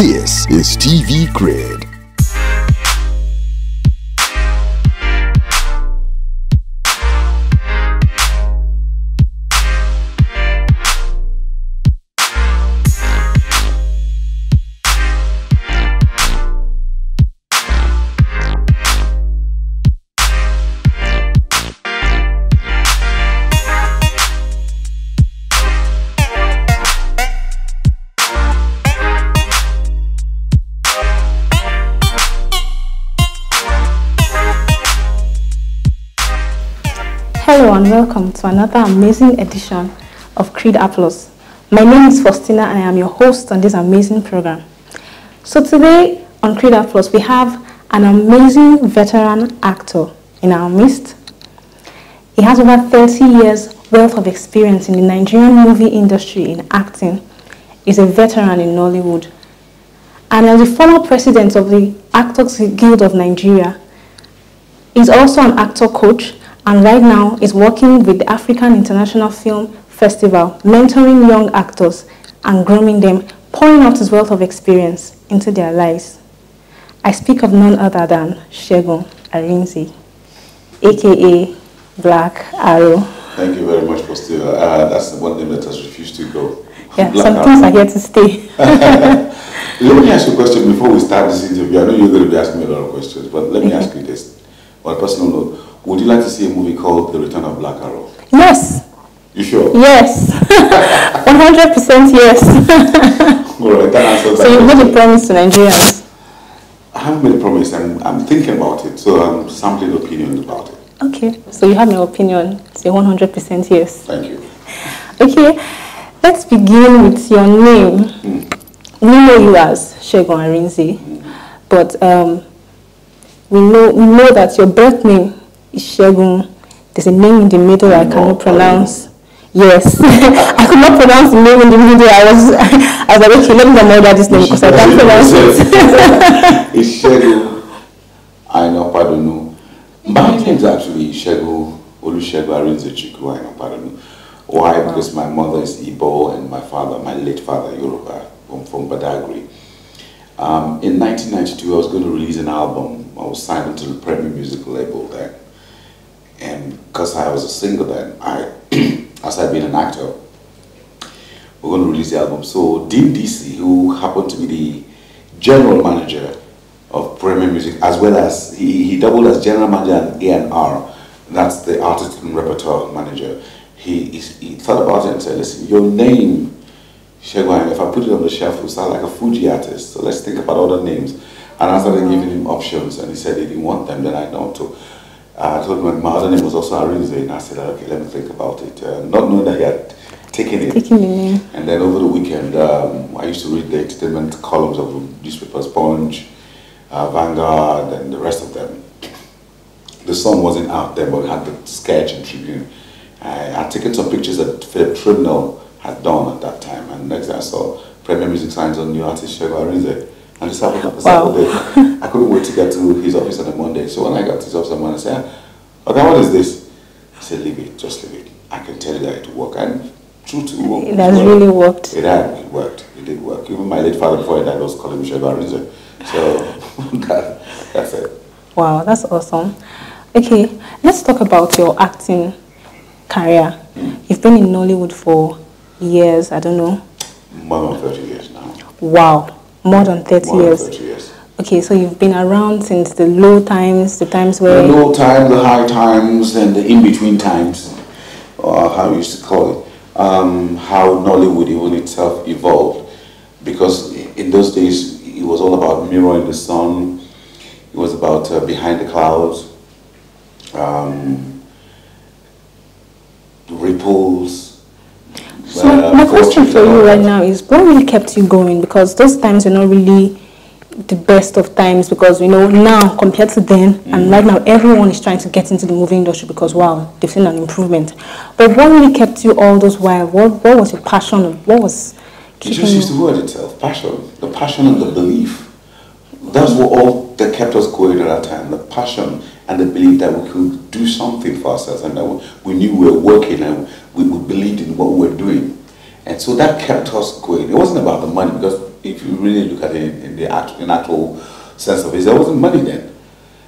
This is TV Grid. Hello and welcome to another amazing edition of Creed Applause. My name is Faustina and I am your host on this amazing program. So today on Creed Applause we have an amazing veteran actor in our midst. He has over 30 years wealth of experience in the Nigerian movie industry in acting. He's a veteran in Nollywood. And as the former president of the Actors Guild of Nigeria, he's also an actor coach, and right now is working with the African International Film Festival, mentoring young actors and grooming them, pouring out his wealth of experience into their lives. I speak of none other than Segun Arinze, aka Black Arrow. Thank you very much, Faustina. That's the one name that has refused to go. Yeah, some things are here to stay. Let me ask you a question before we start this interview. I know you're going to be asking me a lot of questions, but let me ask you this. On a personal note, would you like to see a movie called The Return of Black Arrow? Yes. You sure? Yes. 100% yes. All right, that answers So you made a promise to Nigerians? I haven't made a promise. I'm thinking about it, so I'm sampling opinions about it. Okay, so you have my opinion. Say 100% yes. Thank you. Okay, let's begin with your name. We know you as Segun Arinze, but we know that your birth name is Segun. There's a name in the middle I cannot pronounce. Yes, I could not pronounce the name in the middle. I was like, okay, let me not murder this name because I can't pronounce it. It's Segun. I know, pardon. My name is actually Segun Olusegun Arinze Chikwu. I know, pardon. Why? Because my mother is Igbo and my father, my late father, Yoruba, from Badagry. In 1992, I was going to release an album. I was signed into the Premier Music label then. And because I was a singer then, as I'd been an actor, we were going to release the album. So Dean DC, who happened to be the general manager of Premier Music, as well as, he doubled as general manager and A&R, that's the artist and repertoire manager. He thought about it and said, listen, your name, Segun, if I put it on the shelf, it will sound like a Fuji artist. So let's think about other names. And I started giving him options, and he said he didn't want them. Then I told him my other name was also Arinze, and I said, okay, let me think about it. Not knowing that he had taken it. Taking the name. And then over the weekend, I used to read the entertainment columns of newspapers, Punch, Vanguard, and the rest of them. The Sun wasn't out there, but it had the Sketch and Tribune. I had taken some pictures that Philip Tribunal had done at that time, and next thing I saw Premier Music signs on new artist Segun Arinze. And this happened on the Saturday. I couldn't wait to get to his office on a Monday. So when I got to his office on Monday, I said, okay, what is this? He said, leave it, just leave it. I can tell you that it will work. And true to work. It has really worked. It worked. It did work. Even my late father before he died was calling me Segun Arinze. So that's it. Wow, that's awesome. Okay, let's talk about your acting career. You've been in Nollywood for years, I don't know. More than 30 years now. Wow. More than 30 More years. Than 30 years. Okay, so you've been around since the low times, the times where... The low times, the high times, and the in-between times, or how we used to call it, how Nollywood even itself evolved. Because in those days, it was all about mirroring the sun, it was about behind the clouds, ripples. So my question for you right now is, what really kept you going? Because those times are not really the best of times, because now compared to then, and right now everyone is trying to get into the movie industry because wow, they've seen an improvement. But what really kept you all those while? What was your passion? What was keeping you? It just is the word itself, passion. The passion and the belief. That's what all that kept us going at that time. The passion and the belief that we could do something for ourselves, and that we knew we were working and we believed in what we were doing. And so that kept us going. It wasn't about the money, because if you really look at it in the actual sense of it, there wasn't money then.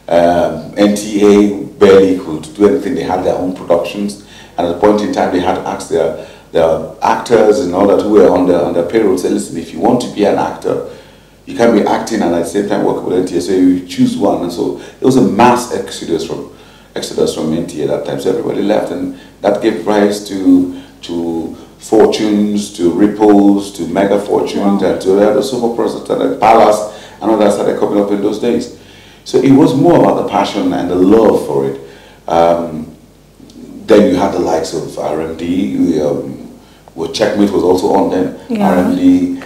NTA barely could do anything. They had their own productions, and at a point in time they had to ask their actors and all that who were on their payroll, say, listen, if you want to be an actor, you can't be acting and at the same time working with NTA, so you choose one. And so it was a mass exodus from NTA at that time. So everybody left, and that gave rise to Fortunes, to Ripples, to Mega Fortunes, and to the other soap operas that Palace and all that started coming up in those days. So it was more about the passion and the love for it. Then you had the likes of RMD, where Checkmate was also on then. Yeah. RMD,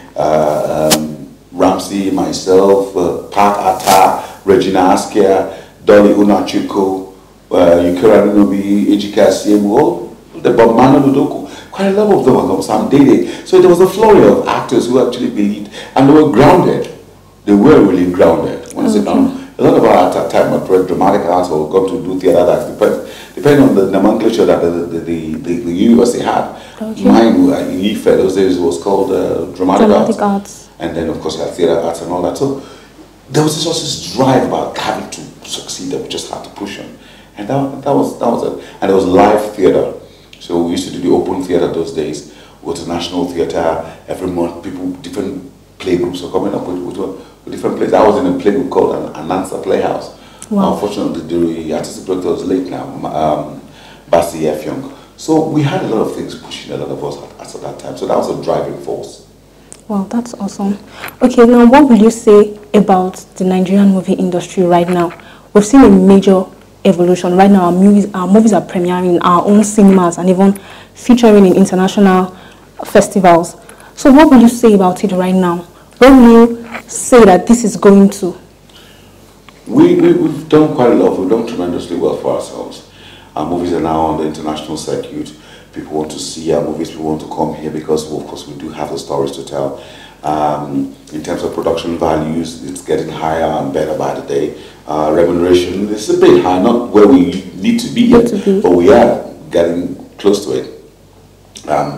Ramsey, myself, Pat Atta, Regina Askia, Dolly Unachuko, Yukira Nunobi, Ejika Siemu, the Bob Mano Ludoku. Quite a lot of them were Sam Dede. So there was a flurry of actors who actually believed, and they were grounded. They were really grounded. When I say grounded, a lot of our at that time were dramatic arts or got to do theatre acts, depending on the nomenclature that the university had. Okay. Mine in IFE those days was called dramatic arts. And then of course you had theatre arts and all that. So there was just this drive about having to succeed that we just had to push on. And that was it. And there was live theatre. So we used to do the open theatre those days. We go to National Theatre every month. Different play groups were coming up with different plays. I was in a play group called Anansa Playhouse. Wow. Unfortunately, the artistic director was late now, Basi Efyong. So we had a lot of things pushing a lot of us at that time. So that was a driving force. Wow, that's awesome. Okay, now what will you say about the Nigerian movie industry right now? We've seen a major evolution. Right now, our movies are premiering in our own cinemas and even featuring in international festivals. So what will you say about it right now? What will you say that this is going to? We've done quite a lot. We've done tremendously well for ourselves. Our movies are now on the international circuit. People want to see our movies. People want to come here because, of course, we do have the stories to tell. In terms of production values, it's getting higher and better by the day. Remuneration is a bit high, not where we need to be yet, but we are getting close to it.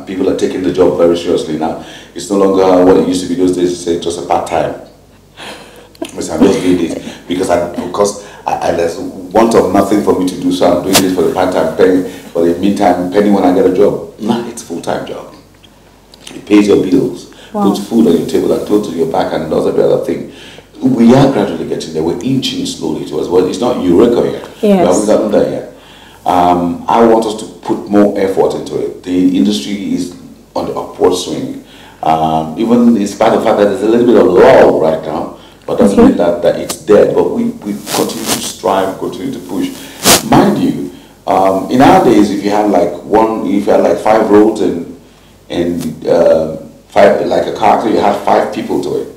People are taking the job very seriously now. It's no longer what it used to be those days, to say just a part-time. I'm just doing it because there's want of nothing for me to do, so I'm doing this for the part-time penny, for the meantime penny when I get a job. Nah, it's a full-time job. It pays your bills, puts food on your table and clothes on your back and does every other thing. We are gradually getting there. We're inching slowly towards, well, it's not Eureka yet. Yes. We haven't gotten there yet. I want us to put more effort into it. The industry is on the upward swing. Even in spite of the fact that there's a little bit of lull right now, but doesn't mean that it's dead. But we continue to strive, continue to push. Mind you, in our days, if you had like 5 roads and five, like a character, you had 5 people to it.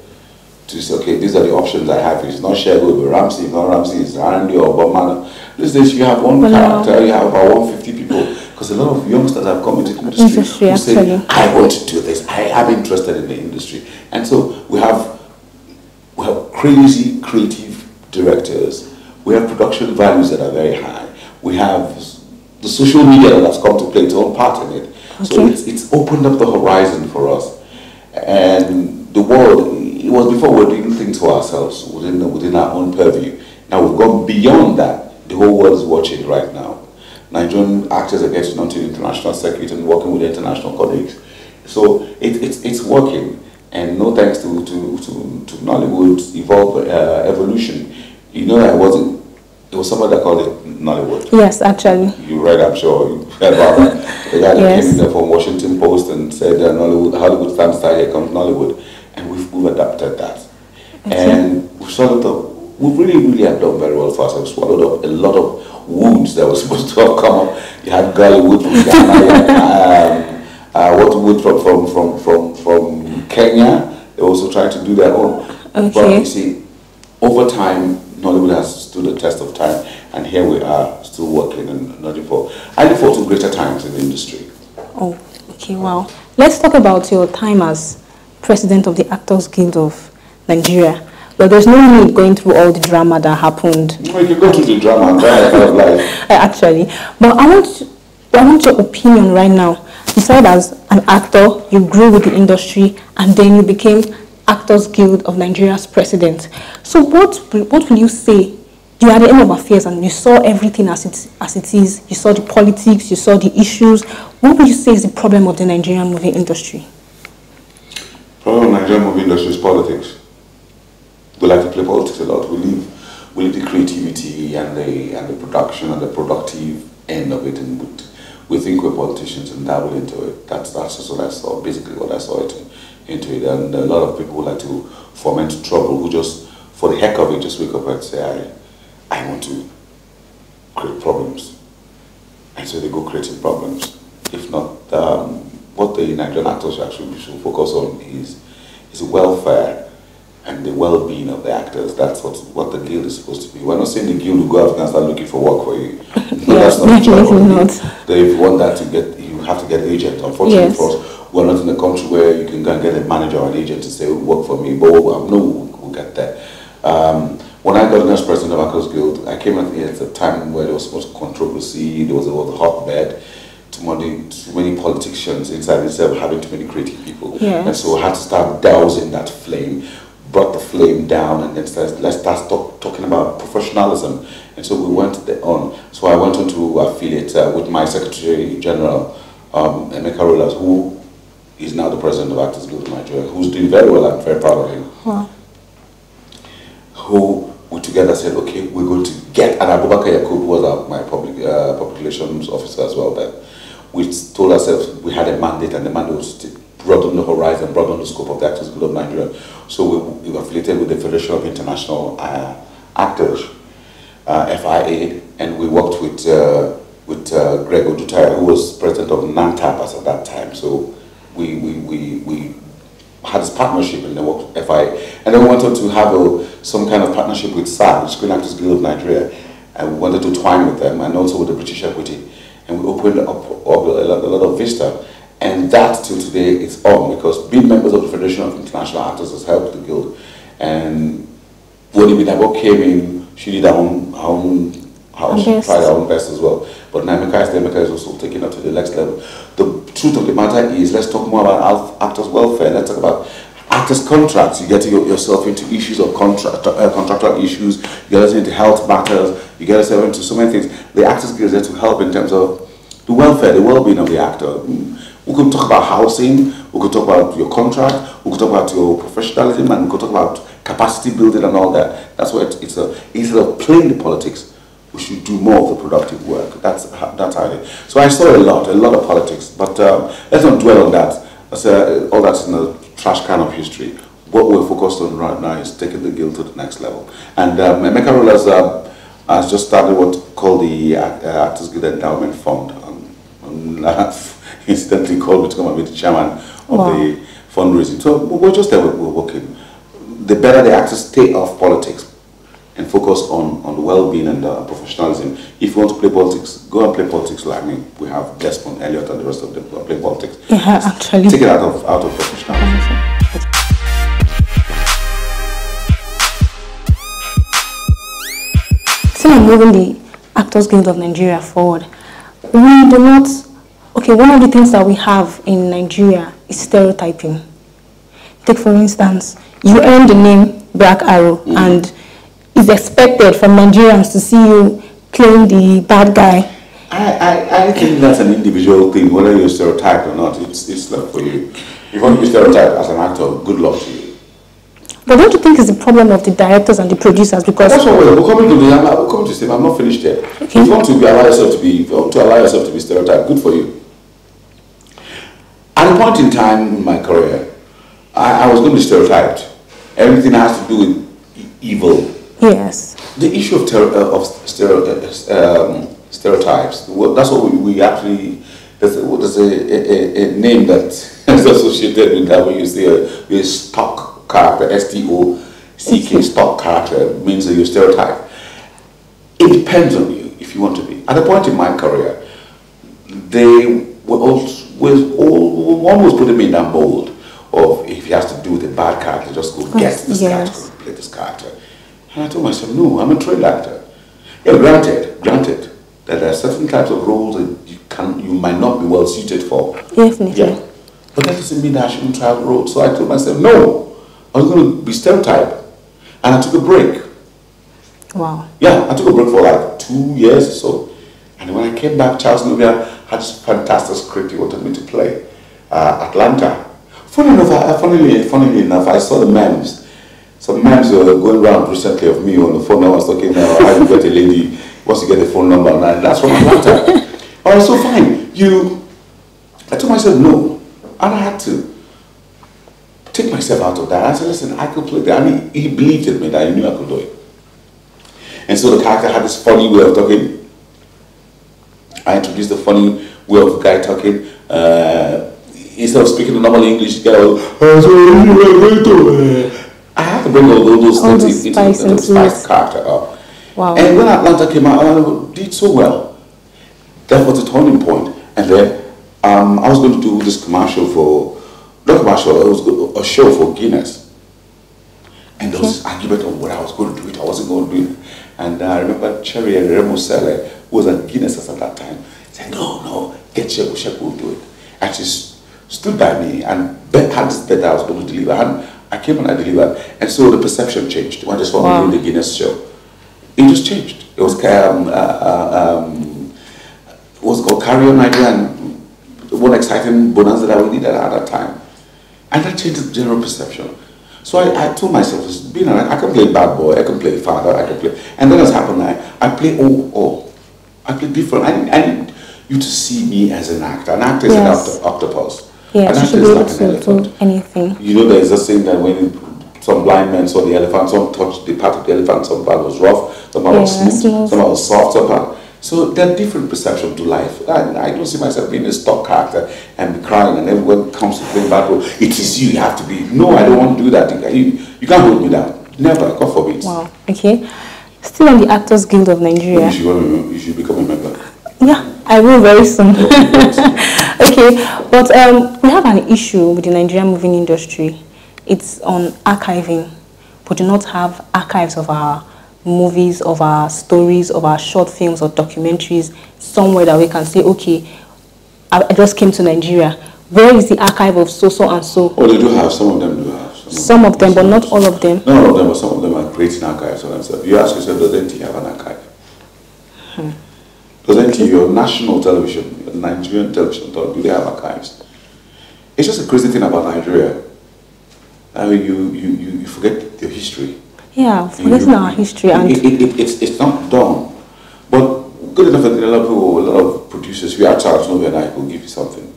To say, okay, these are the options I have. It's not Segun, but Ramsey. If not Ramsey, it's Randy or Bomano. These days, you have one character, you have about 150 people. Because a lot of youngsters have come into the industry who say, I want to do this. I am interested in the industry. And so we have crazy creative directors. We have production values that are very high. We have the social media that has come to play its own part in it. Okay. So it's opened up the horizon for us. And the world, it was before we were doing things for ourselves within our own purview. Now we've gone beyond that. The whole world is watching right now. Nigerian actors are getting onto the international circuit and working with international colleagues. So it's working. And no thanks to Nollywood's evolution. You know that it was somebody that called it Nollywood. Yes, actually. You read, I'm sure, you heard about that. The guy that came in there from Washington Post and said Hollywood stands tight, here comes Nollywood. And we've adapted that. Okay. And we really have done very well for ourselves. We've swallowed up a lot of wounds that were supposed to have come up. You had Gollywood from Ghana, wood from Kenya. They also tried to do their own. Okay. But you see, over time, Nollywood has stood the test of time, and here we are, still working and looking for. I look forward to greater times in the industry. Oh, okay, wow. Let's talk about your time as president of the Actors Guild of Nigeria. But there's no need going through all the drama that happened. No, you can go through the drama and die of life. Actually, but I want your opinion right now. Besides as an actor, you grew with the industry, and then you became Actors Guild of Nigeria's president. So what will you say? You are at the end of affairs and you saw everything as it is. You saw the politics, you saw the issues. What would you say is the problem of the Nigerian movie industry? The problem of the Nigerian movie industry is politics. We like to play politics a lot. We leave the creativity and the production and the productive end of it, and we think we're politicians and dabble into it. That's just what I saw, basically what I saw into it. And a lot of people who like to foment trouble, who just, for the heck of it, just wake up and say, I want to create problems. And so they go creating problems. If not, what the Nigerian actors actually should focus on is welfare and the well-being of the actors. That's what the guild is supposed to be. We're not saying the guild will go out and start looking for work for you. No, yes, that's not definitely not. If you want that to get, you have to get an agent. Unfortunately yes. for us, we're not in a country where you can go and get a manager or an agent to say, work for me. But we'll get there. When I got as president of Actors Guild, I came at a time where there was so much controversy, there was a hotbed, too many politicians inside itself, having too many creative people. Yes. And so I had to start dousing that flame, brought the flame down, and then let's start talking about professionalism. And so we went on. So I went on to affiliate with my Secretary General, Emeka Rollers, who is now the president of Actors Guild of Nigeria, who's doing very well. I'm very proud of him. Wow. Who we together said, okay, we're going to get, and Abubakar Yakub, who was my public relations officer as well, but we told ourselves we had a mandate, and the mandate was to broaden the horizon, broaden the scope of the Actors Guild of Nigeria. So we affiliated with the Federation of International Actors, FIA, and we worked with Greg Odutaya, who was president of NANTAP at that time. So we had this partnership and then worked with FIA. And then we wanted to have some kind of partnership with SAG, Screen Actors Guild of Nigeria, and we wanted to twine with them, and also with the British Equity. And we opened up a lot of vista. And that till today is on, because being members of the Federation of International Actors has helped the Guild. And when Ibidabo came in, she did her own house, she tried her own best as well. But Emeka is also taking it to the next level. The truth of the matter is, let's talk more about actors' welfare. Let's talk about actors' contracts. You get yourself into issues of contractual issues. You get yourself into health matters. You get yourself into so many things. The Actors Guild is there to help in terms of the welfare, the well-being of the actor. We could talk about housing. We could talk about your contract. We could talk about your professionalism, and we could talk about capacity building and all that. That's what instead of playing the politics, we should do more of the productive work. That's how it is. So I saw a lot of politics, but let's not dwell on that. All that's in the trash can of history. What we're focused on right now is taking the Guild to the next level. And Emeka Rollers has just started what's called the Actors Guild Endowment Fund. Incidentally called me to come and be the chairman of the fundraising. So we're just there, we're working. The better the actors stay off politics and focus on the well-being and professionalism. If you want to play politics, go and play politics. Like we have Desmond Elliott and the rest of them who are playing politics. Yeah, actually. Take it out of professionalism. Still moving the Actors Guild of Nigeria forward, we do not. Okay, one of the things that we have in Nigeria is stereotyping. Take for instance, you earn the name Black Arrow, and it's expected from Nigerians to see you playing the bad guy. I think that's an individual thing, whether you're stereotyped or not. It's not for you. If you want to be stereotyped as an actor, good luck to you. But don't you think it's the problem of the directors and the producers? Because that's what we're coming to. We're coming to say, I'm not finished yet. Okay. If you want to allow yourself to be stereotyped, good for you. At a point in time in my career, I was going to be stereotyped. Everything has to do with evil. Yes. The issue of stereotypes. That's what we actually. There's a name that is associated with that. When you see a stock character, STOCK, stock character, means that you're stereotyped. It depends on you if you want to be. At a point in my career, one was putting me in that mold of if he has to do with a bad character, just go get this character, play this character. And I told myself, no, I'm a trained actor. Yeah, granted that there are certain types of roles that you might not be well suited for. Definitely. Yeah. But that doesn't mean that I shouldn't try the road. So I told myself, no, I was going to be stereotyped. And I took a break. Wow. Yeah, I took a break for like 2 years or so. And when I came back, Charles Nubia had this fantastic script he wanted me to play, Atlanta. Funnily enough, I saw the memes. Some memes were going around recently of me on the phone. I was talking about how you get a lady, once you get a phone number, and that's from Atlanta. All right, so fine. I told myself no, and I had to take myself out of that. I said, listen, I could play that. I mean, he believed in me that he knew I could do it. And so the character had this funny way of talking. I introduced the funny way of the guy talking. Instead of speaking the normal English, the guy was, I had to bring all those things into the spice character up. Wow. And when Atlanta came out, I did so well. That was a turning point. And then I was going to do this commercial not commercial, it was a show for Guinness. And there was this argument on what I was going to do it, I wasn't going to do it. And I remember Cherry and Remo Selle, who was at Guinness at that time, said, no, get Sheku will do it. And she stood by me and had this bet that I was going to deliver. And I came and I delivered. And so the perception changed when I just wanted to do the Guinness show. It just changed. It was called Carry On Nigeria, and one exciting bonanza that we needed at that time. And that changed the general perception. So I told myself, I can play bad boy, I can play father, I can play. And then as happened, I play all. I play different. I need you to see me as an actor. An actor is an octopus. Yes, an you should be able to do anything. You know, there's a saying that when some blind men saw the elephant, some touched the part of the elephant, some part was rough, some part was smooth, some part was soft, some part. So there are different perceptions to life. I don't see myself being a stock character and be crying and everyone comes to play bad role. It is you have to be. No, I don't want to do that. You can't hold me down. Never, God forbid. Wow, okay. Still on the Actors Guild of Nigeria. You should become a member. Yeah, I will very soon. Okay, but we have an issue with the Nigerian movie industry. It's on archiving. We do not have archives of our movies, of our stories, of our short films or documentaries somewhere that we can say, okay, I just came to Nigeria. Where is the archive of so and so? Oh, they do have. Some of them do have. Some of them, but not all of them. Not all of them, but some of them are creating archives for themselves. You ask yourself, does NT have an archive? Does NT, your national television, your Nigerian television, do they have archives? It's just a crazy thing about Nigeria. I mean, you forget your history. Yeah, forgetting our history. And it's not done. But good enough that a lot of people, a lot of producers, if you ask Charles Nobel and I, will give you something.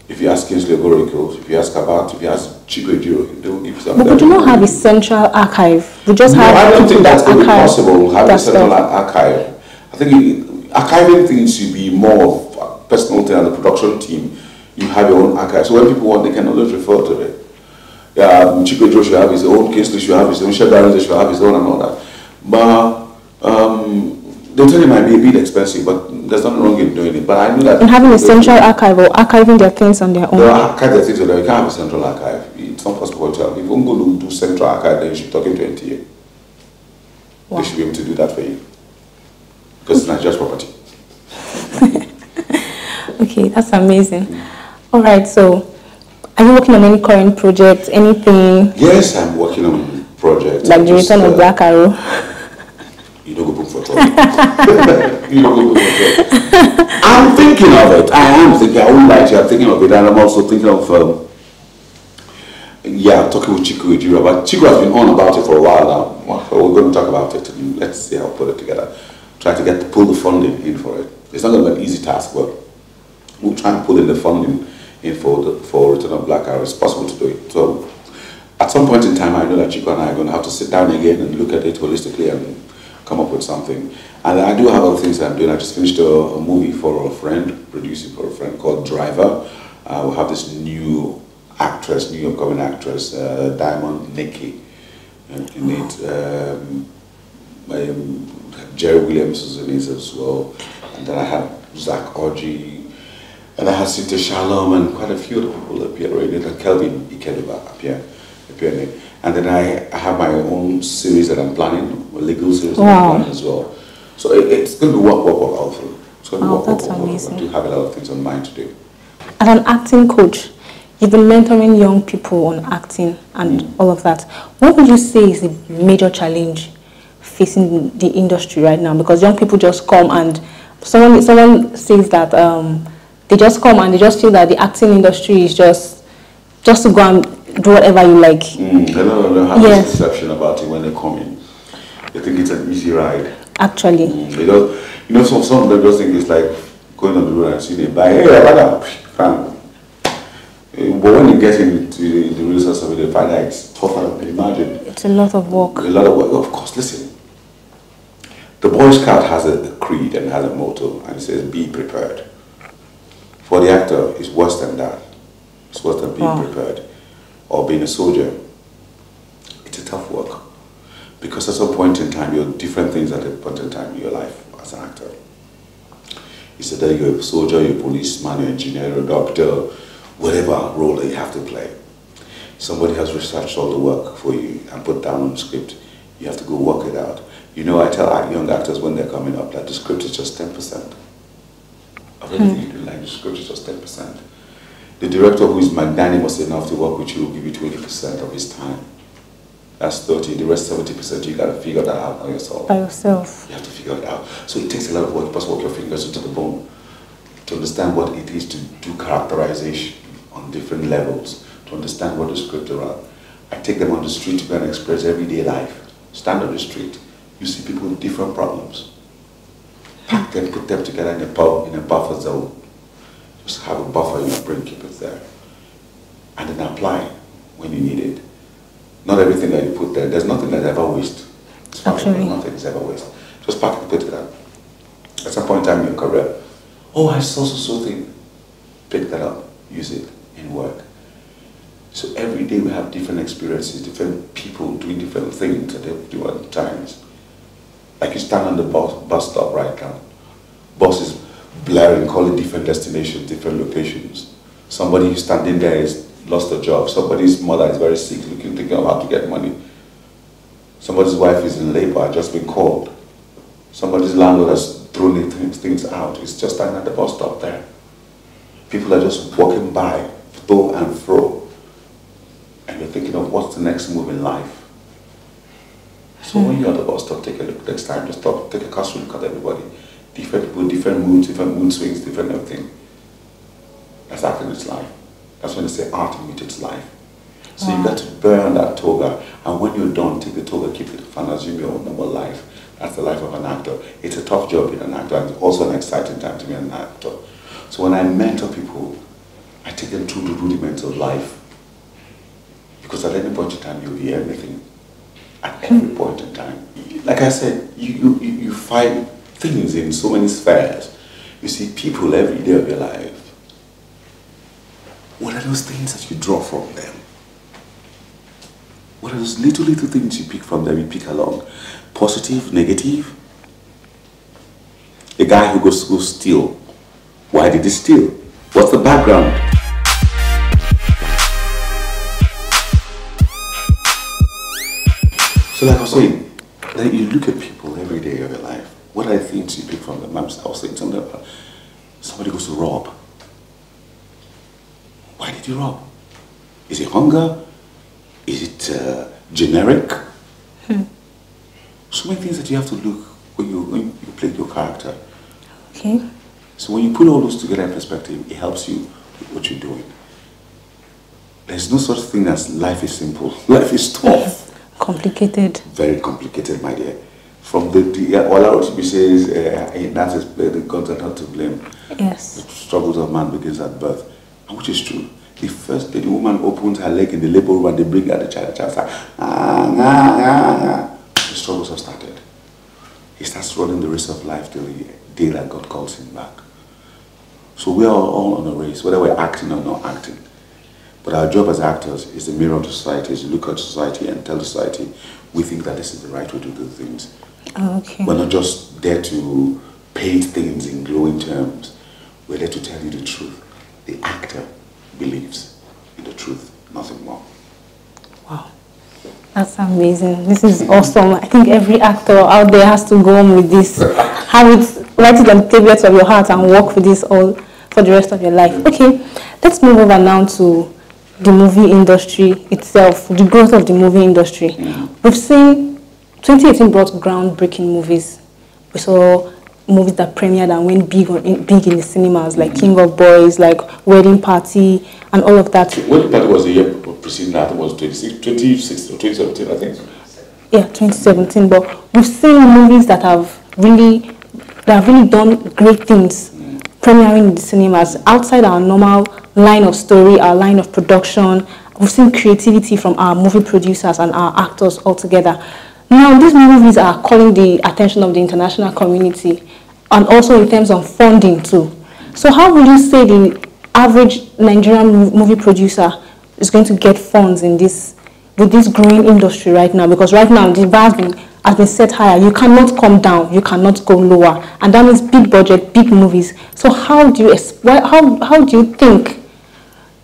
If you ask Kingsley Ogoriko, if you ask Kabat, if you ask Chico Ejiro, they will give you something. But we do not have a central archive. We just have I don't think that's going to be possible, having a central archive. I think archiving things should be more of a personal thing, and the production team, you have your own archive. So when people want, they can always refer to it. Yeah, Chico Ejiro should have his own, Kingsley should have his own, Segun Arinze should have his own and all that. But they'll tell you it might be a bit expensive, but there's nothing wrong in doing it. But I know that... And having a central archive or archiving their things on their own. They archive their things on their own. You can't have a central archive. It's not possible to have. If you don't go to do central archive, then you should talk into NTA. Wow. They should be able to do that for you. Because it's not just property. Okay, that's amazing. All right, so are you working on any current projects, anything? Yes, I'm working on projects. Like the return of Black Arrow? You don't go book for trouble. You don't go book for trouble. I'm thinking of it. I am thinking. I won't lie to you. I'm thinking of it. And I'm also thinking of, I'm talking with Chico Ejiro. But Chico has been on about it for a while now. So we're going to talk about it. And let's see how we put it together. Try to pull the funding in for it. It's not going to be an easy task, but we'll try and pull in the funding in for Return of Black Arrow. It's possible to do it. So at some point in time, I know that Chico and I are going to have to sit down again and look at it holistically and come up with something. And I do have other things that I'm doing. I just finished a movie for a friend, producing for a friend called Driver. We have this new actress, new upcoming actress, Diamond Nikki. In it, Jerry Williams is in it as well. And then I have Zach Orji, and I have Cynthia Shalom, and quite a few other people appear already. And Kelvin Ikeluba appear in it. And then I have my own series that I'm planning, a legal series that I'm planning as well. So it's going to be work all through. It's going to be work. That's amazing. I do have a lot of things on mind to do. As an acting coach, You've been mentoring young people on acting and all of that. What would you say is the major challenge facing the industry right now? Because young people just come and someone says that they just come and they just feel that the acting industry is just to go and do whatever you like. They don't have this perception about it when they come in. They think it's an easy ride. Actually. Some of them just think it's like going on the road and see they buy, hey, brother, fam. But when you get into the real sense of it, they find that it's tougher than you imagine. It's a lot of work. A lot of work. Of course, listen. The Boy Scout has a creed and has a motto, and it says, be prepared. For the actor, it's worse than that. It's worse than being prepared. Or being a soldier. It's a tough work. Because at some point in time, you're different things at a point in time in your life as an actor. It's either you're a soldier, you're a policeman, you're an engineer, you're a doctor, whatever role that you have to play. Somebody has researched all the work for you and put down on the script. You have to go work it out. I tell young actors when they're coming up that the script is just 10%. Of everything you do, like the script is just 10%. The director who is magnanimous enough to work with you will give you 20% of his time. That's 30. The rest 70%, you got to figure that out by yourself. By yourself. You have to figure it out. So it takes a lot of work. You must work your fingers into the bone to understand what it is to do characterization on different levels, to understand what the script around. I take them on the street to go and express everyday life. Stand on the street, you see people with different problems. Pack them, put them together in a buffer zone. Just have a buffer in your brain, keep it there. And then apply when you need it. Not everything that you put there, there's nothing that's ever waste. Actually. Nothing is ever waste. Just pack it, put it there. At some point in time in your career, oh, I saw so thing. Pick that up, use it in work. So every day we have different experiences, different people doing different things at different times. Like you stand on the bus stop right now. Bus is blaring, calling different destinations, different locations. Somebody who's standing there is lost a job. Somebody's mother is very sick, thinking of how to get money. Somebody's wife is in labor, just been called. Somebody's landlord has thrown things out. It's just standing at the bus stop there. People are just walking by, to and fro. And you're thinking of what's the next move in life. So when you're at the bus stop, take a look next time, just stop, take a casual look at everybody. Different people, different moods, different mood swings, different everything. That's acting its life. That's when they say art imitates life. So you got to burn that toga, and when you're done, take the toga, keep it fun, assume your own normal life. That's the life of an actor. It's a tough job being an actor, and it's also an exciting time to be an actor. So when I mentor people, I take them through the rudiments of life. Because at any point in time, you'll hear everything. At every point in time. Like I said, you find things in so many spheres. You see people every day of your life. What are those things that you draw from them? What are those little things you pick from them, you pick along? Positive, negative? A guy who goes to steal. Why did he steal? What's the background? So like I was saying, then you look at people every day of your life. What are the things you pick from them? I was saying something about somebody goes to rob. Why did you rob? Is it hunger? Is it generic? So many things that you have to look when you play your character. Okay. So when you put all those together in perspective, it helps you with what you're doing. There's no such thing as life is simple. Life is tough. Complicated. Very complicated, my dear. From all our to be says, that is the gods are not to blame. Yes. The struggles of man begins at birth, and which is true. The first day the woman opens her leg in the labor room and they bring out the child starts the struggles have started. He starts running the race of life till the day that God calls him back. So we are all on a race, whether we're acting or not acting. But our job as actors is the mirror of society, is to look at society and tell society we think that this is the right way to do things. Okay. We're not just there to paint things in glowing terms. We're there to tell you the truth. The actor believes in the truth, nothing more. Wow. That's amazing. This is awesome. I think every actor out there has to go on with this. Have it, write it on the tablets of your heart and work with this all for the rest of your life. Okay, let's move over now to the movie industry itself, the growth of the movie industry. We've seen 2018 brought groundbreaking movies. We saw movies that premiered and went big in the cinemas, like King of Boys, like Wedding Party, and all of that. Wedding Party was the year preceding that. It was 2016 or 2017, I think. Yeah, 2017. But we've seen movies that have really done great things, premiering in the cinemas outside our normal line of story, our line of production. We've seen creativity from our movie producers and our actors altogether. Now, these movies are calling the attention of the international community, and also in terms of funding too. So how would you say the average Nigerian movie producer is going to get funds in this, with this growing industry right now? Because right now the bar has been set higher. You cannot come down, you cannot go lower, and that means big budget, big movies. So how do you think,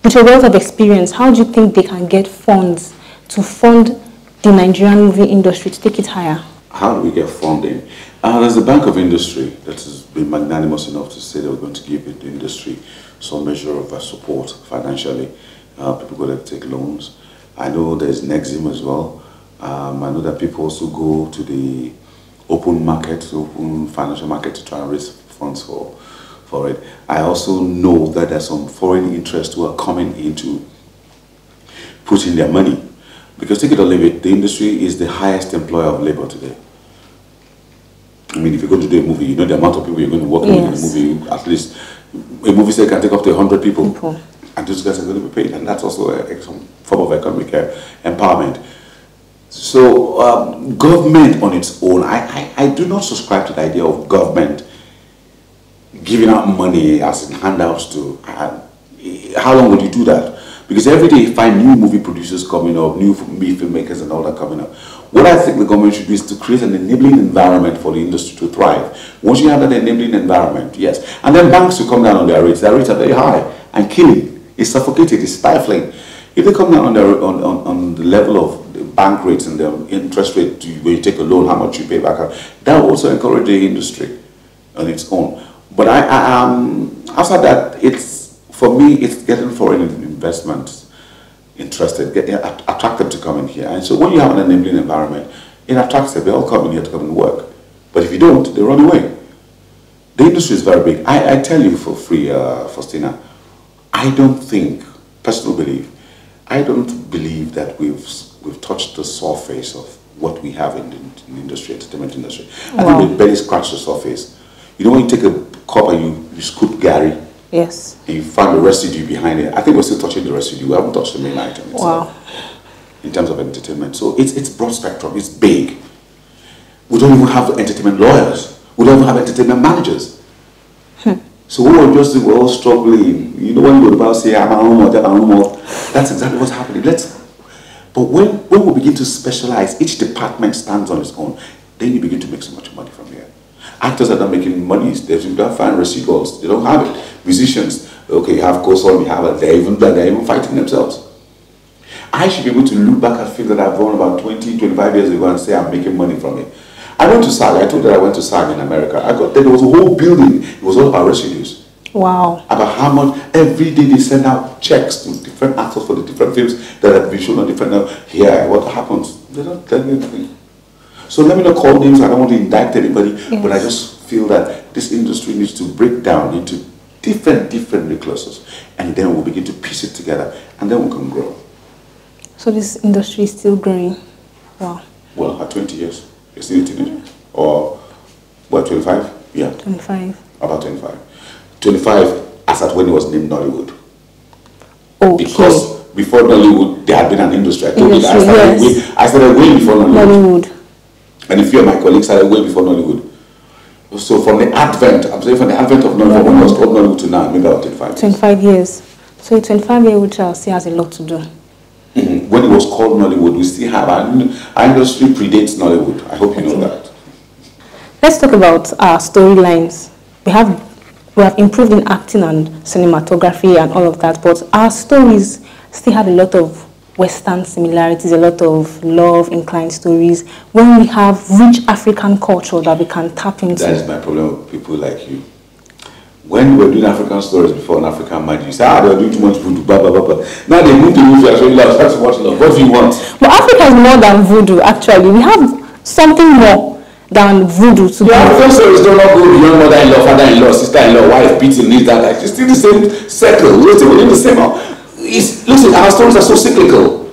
with your wealth of experience, how do you think they can get funds to fund the Nigerian movie industry to take it higher? How do we get funding? There's the Bank of Industry that has been magnanimous enough to say they were going to give the industry some measure of support financially. People go there to take loans. I know there's Nexim as well. I know that people also go to the open market, open financial market to try and raise funds for it. I also know that there's some foreign interests who are coming into putting their money. Because take it or leave it, the industry is the highest employer of labor today. I mean, if you're going to do a movie, you know the amount of people you're going to work with in a movie. At least a movie set can take up to 100 people. And those guys are going to be paid. And that's also some form of economic empowerment. So government on its own, I do not subscribe to the idea of government giving out money as in handouts to, how long would you do that? Because every day you find new movie producers coming up, new movie filmmakers and all that coming up. What I think the government should do is to create an enabling environment for the industry to thrive. Once you have that enabling environment, yes. And then banks will come down on their rates. Their rates are very high and killing. It's suffocating, it's stifling. If they come down on the level of the bank rates and the interest rate when you take a loan, how much you pay back, that will also encourage the industry on its own. But outside that, for me, it's getting foreign investments interested, attract them to come in here. And so when you have an enabling environment, it attracts them. They all come in here to come and work. But if you don't, they run away. The industry is very big. I tell you for free, Faustina, I don't think, personal belief, I don't believe that we've touched the surface of what we have in the industry, entertainment industry. I think we barely scratched the surface. You know when you take a cup and you scoop Gary? Yes. And you find the residue behind it. I think we're still touching the residue. We haven't touched the main item itself. In terms of entertainment. So it's broad spectrum. It's big. We don't even have entertainment lawyers. We don't even have entertainment managers. So we're all struggling. You know when you go about say, that's exactly what's happening. But when we begin to specialize, each department stands on its own, then you begin to make so much money from here. Actors are not making money, they don't find residuals, they don't have it. Musicians, okay, you have co-song, you have it, they're even fighting themselves. I should be able to look back at films that I've done about 20, 25 years ago and say I'm making money from it. I went to SAG, I told you I went to SAG in America. I got there, there was a whole building, it was all about residues. Wow. About how much, every day they send out checks to different actors for the different films that have been shown on different, here, what happens? They don't tell me anything. So let me not call names, I don't want to indict anybody, but I just feel that this industry needs to break down into different classes, and then we'll begin to piece it together, and then we can grow. So this industry is still growing? Wow. Well, at 20 years, you're still a teenager. Or, what, 25? Yeah. 25. About 25. 25 as at when it was named Nollywood. Okay. Because before Nollywood, there had been an industry. I told you that I started way before Nollywood. And a few of my colleagues started way before Nollywood. So from the advent, I'm saying from the advent of Nollywood, when it was called Nollywood to now, maybe about 25 years. 25 years. So a 25-year-old child still has a lot to do. When it was called Nollywood, we still have, our industry predates Nollywood. I hope you know that. Let's talk about our storylines. We have improved in acting and cinematography and all of that, but our stories still have a lot of Western similarities, a lot of love-inclined stories, when we have rich African culture that we can tap into. That is my problem with people like you. When we were doing African stories before on African Magic, you say, they were doing too much voodoo, blah, blah, blah, blah. Now they move to voodoo, I show you love, start to watch love. What do you want? But Africa is more than voodoo, actually. We have something more than voodoo to do. African stories do not go beyond mother-in-law, father-in-law, sister-in-law, wife, beating, this, that, like, it's still the same circle. We're still within the same. Listen, our stories are so cyclical.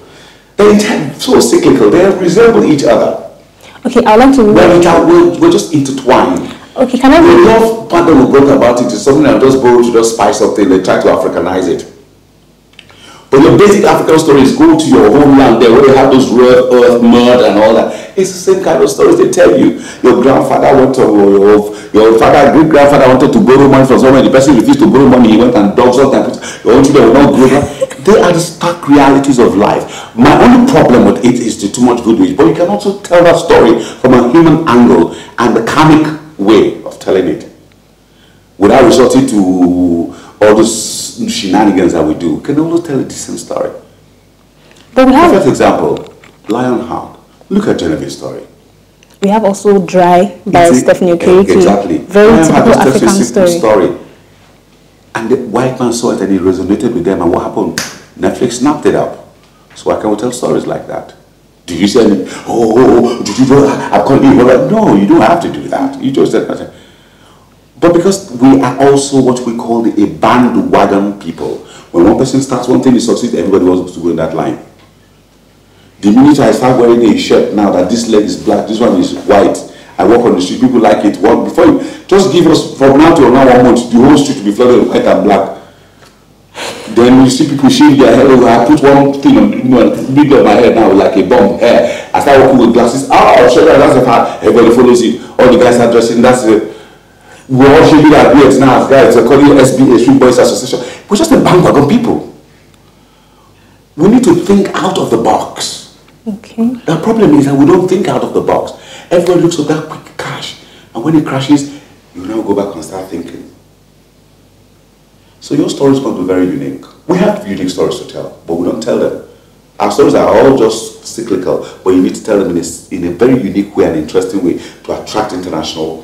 They're so cyclical. They resemble each other. Okay, I would like to... We're just intertwined. Okay, can I... The love part that we brought about it is something that just borrowed to just spice up things. They try to Africanize it. But your basic African stories go to your homeland there where they have those real earth, mud and all that. It's the same kind of stories they tell you. Your grandfather your father, great-grandfather wanted to borrow money from someone. The person refused to borrow money. He went and dug something. Your own children will not grow up. They are the stark realities of life. My only problem with it is the too much voodoo. But you can also tell that story from a human angle and the karmic way of telling it without resorting to all those shenanigans that we do. We can also tell a decent story. But we have... First example, Lionheart. Look at Genevieve's story. We have also Dry by Stephanie Okereke. Exactly. Very typical African story. And the white man saw it and it resonated with them. And what happened? Netflix snapped it up. So why can't we tell stories like that? Do you say, did you know I've called you? No, you don't have to do that. You just said that. But because we are also what we call a bandwagon people. When one person starts one thing, he succeeds, everybody wants to go in that line. The minute I start wearing a shirt now that this leg is black, this one is white, I walk on the street, people like it. Well, before you, just give us, from now to now 1 month, the whole street will be flooded with white and black. Then you see people shave their hair over. I put one thing on the middle of my head now like a bomb hair. I start walking with glasses. I'll show you that's how everybody follows it. All the guys are dressing, that's it. We're all shaving our beards now as guys. They're calling SBA, Street Boys Association. We're just a bandwagon people. We need to think out of the box. Okay. The problem is that we don't think out of the box. Everyone looks at that quick cash. And when it crashes, you now go back and start thinking. So your story is going to be very unique. We have unique stories to tell, but we don't tell them. Our stories are all just cyclical, but you need to tell them in a very unique way and interesting way to attract international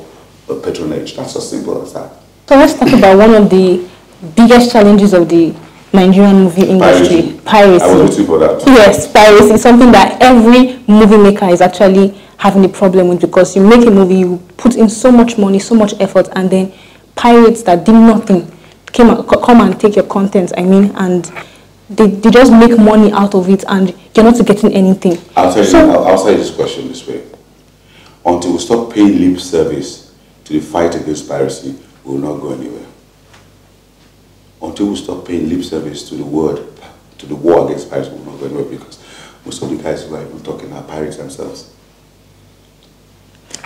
patronage. That's as simple as that. So let's talk about one of the biggest challenges of the Nigerian movie industry. Piracy. I was waiting for that. Yes, piracy is something that every movie maker is actually having a problem with, because you make a movie, you put in so much money, so much effort, and then pirates that did nothing come and take your content, and they just make money out of it, and you're not getting anything. I'll tell you this question this way. Until we stop paying lip service to the fight against piracy, we will not go anywhere. Until we stop paying lip service to the war against piracy, we will not go anywhere, because most of the guys who are even talking are pirates themselves.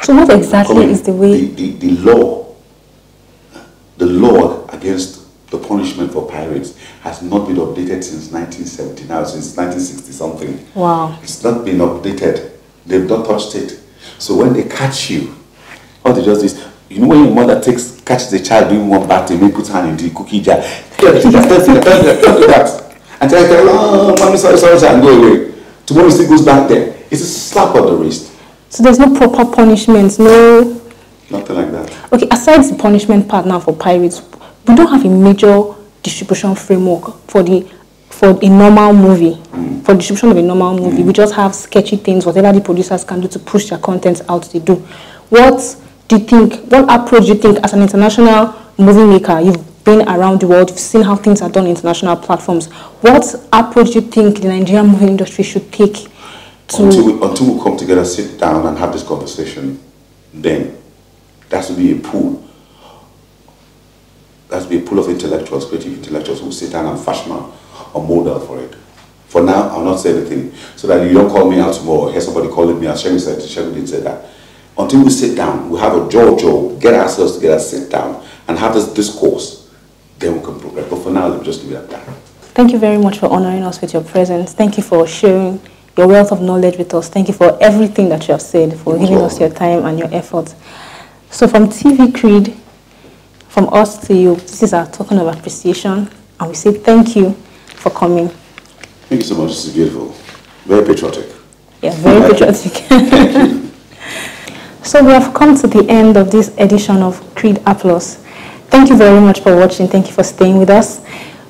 So what exactly is the way? The law against the punishment for pirates has not been updated since 1970 now, since 1960 something. Wow. It's not been updated. They've not touched it. So when they catch you, all they just is, you know when your mother catches a child doing one bad thing, maybe puts her in the cookie jar, and tell her, oh, mommy, sorry, and go away. Tomorrow he still goes back there. It's a slap on the wrist. So there's no proper punishment, no... Nothing like that. Okay, aside the punishment part now for pirates, we don't have a major distribution framework for a normal movie. For distribution of a normal movie, we just have sketchy things, whatever the producers can do to push their content out, they do. What approach do you think, as an international movie maker, you've been around the world, you've seen how things are done on international platforms, what approach do you think the Nigerian movie industry should take to... Until we come together, sit down and have this conversation, then there has to be a pool. There has to be a pool of intellectuals, creative intellectuals, who sit down and fashion a model for it. For now, I'll not say anything, so that you don't call me out tomorrow or hear somebody calling me, as Segun said, Segun didn't say that. Until we sit down, we have a jaw, get ourselves together, sit down, and have this discourse, then we can progress. But for now, let me just leave it at that. Thank you very much for honoring us with your presence. Thank you for sharing your wealth of knowledge with us. Thank you for everything that you have said, for giving us your time and your effort. So from TV Creed, from us to you, this is our token of appreciation, and we say thank you for coming. Thank you so much. This is beautiful. Very patriotic. Yeah, very patriotic. Thank you. So we have come to the end of this edition of Creed Applause. Thank you very much for watching. Thank you for staying with us.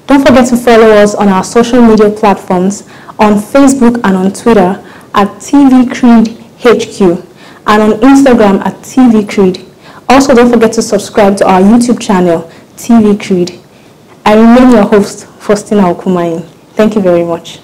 Don't forget to follow us on our social media platforms on Facebook and on Twitter at TV Creed HQ and on Instagram at TV Creed. Also, don't forget to subscribe to our YouTube channel, TV Creed. I remain your host, Faustina Okumayin. Thank you very much.